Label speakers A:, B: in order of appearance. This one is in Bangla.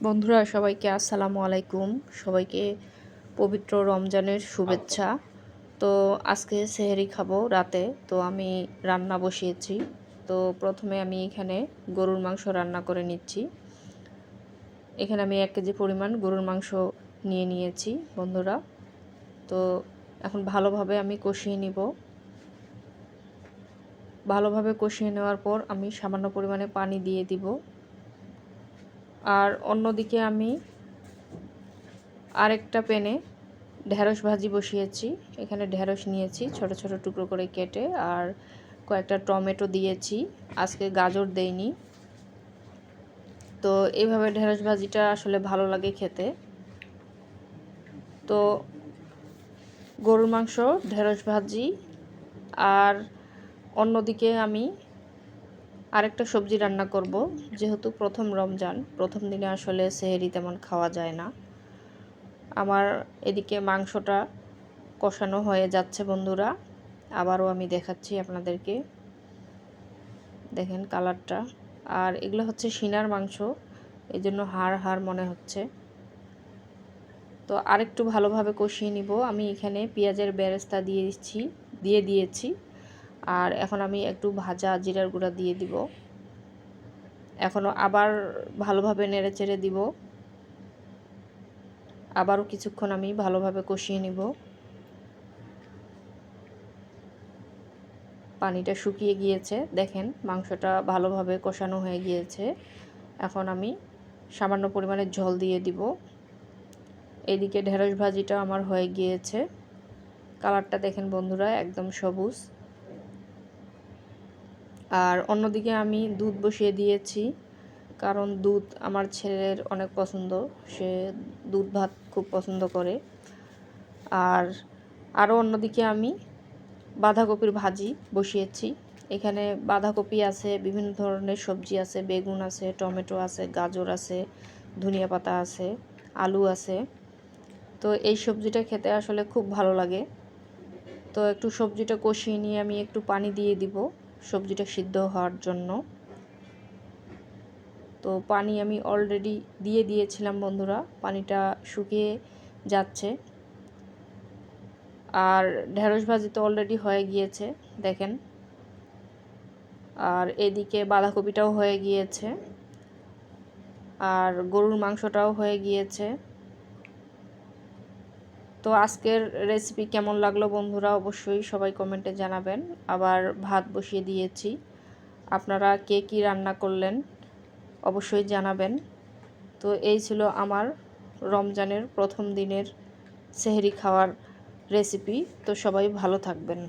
A: বন্ধুরা সবাইকে আসসালামু আলাইকুম। সবাইকে পবিত্র রমজানের শুভেচ্ছা। তো আজকে সেহরি খাবো রাতে। তো আমি রান্না বসিয়েছি। তো প্রথমে আমি এখানে গরুর মাংস রান্না করে নিচ্ছি। এখানে আমি 1 কেজি পরিমাণ গরুর মাংস নিয়ে নিয়েছি বন্ধুরা। তো এখন ভালোভাবে আমি কষিয়ে নিব। ভালোভাবে কষিয়ে নেওয়ার পর আমি সামান্য পরিমাণে পানি দিয়ে দিব। আর অন্যদিকে আমি আরেকটা প্যানে ঢেঁড়স ভাজি বসিয়েছি। এখানে ঢেঁড়স নিয়েছি ছোট ছোট টুকরো করে কেটে, আর কয়েকটা টমেটো দিয়েছি, আজকে গাজর দেইনি। তো এইভাবে ঢেঁড়স ভাজিটা আসলে ভালো লাগে খেতে। তো গরুর মাংস, ঢেঁড়স ভাজি, আর অন্যদিকে আমি আরেকটা সবজি রান্না করব। যেহেতু প্রথম রমজান, প্রথম দিনে আসলে সেহরি তেমন খাওয়া যায় না। আমার এদিকে মাংসটা কষানো হয়ে যাচ্ছে বন্ধুরা। আবারও আমি দেখাচ্ছি আপনাদেরকে, দেখেন কালারটা। আর এগুলো হচ্ছে সিনার মাংস, এই জন্য হাড় হাড় মনে হচ্ছে। তো আরেকটু ভালোভাবে কষিয়ে নিব। আমি এখানে পেঁয়াজের বেরেস্তা দিয়েছি। আর এখন আমি একটু ভাজা জিরার গুঁড়া দিয়ে দিব। এখনও আবার ভালোভাবে নেড়ে চেড়ে দিব। আবারও কিছুক্ষণ আমি ভালোভাবে কষিয়ে নিব। পানিটা শুকিয়ে গিয়েছে, দেখেন মাংসটা ভালোভাবে কষানো হয়ে গিয়েছে। এখন আমি সামান্য পরিমাণে ঝোল দিয়ে দিব। এদিকে ঢেঁড়স ভাজিটা আমার হয়ে গিয়েছে। কালারটা দেখেন বন্ধুরা, একদম সবুজ। আর অন্যদিকে আমি দুধ বসিয়ে দিয়েছি, কারণ দুধ আমার ছেলের অনেক পছন্দ, সে দুধ ভাত খুব পছন্দ করে। আর আরও অন্যদিকে আমি বাঁধাকপির ভাজি বসিয়েছি। এখানে বাঁধাকপি আছে, বিভিন্ন ধরনের সবজি আছে, বেগুন আছে, টমেটো আছে, গাজর আছে, ধনিয়া পাতা আছে, আলু আছে। তো এই সবজিটা খেতে আসলে খুব ভালো লাগে। তো একটু সবজিটা কষিয়ে নিয়ে আমি একটু পানি দিয়ে দিব সবজিটা সিদ্ধ হওয়ার জন্য। তো পানি আমি অলরেডি দিয়ে দিয়েছিলাম বন্ধুরা, পানিটা শুকিয়ে যাচ্ছে। আর ঢেঁড়স ভাজি তো অলরেডি হয়ে গিয়েছে, দেখেন। আর এদিকে বাঁধাকপিটাও হয়ে গিয়েছে, আর গরুর মাংসটাও হয়ে গিয়েছে। তো আজকের রেসিপি কেমন লাগলো বন্ধুরা, অবশ্যই সবাই কমেন্টে জানাবেন। আবার ভাত বসিয়ে দিয়েছি, আপনারা কে কী রান্না করলেন অবশ্যই জানাবেন। তো এই ছিল আমার রমজানের প্রথম দিনের সেহরি খাওয়ার রেসিপি। তো সবাই ভালো থাকবেন।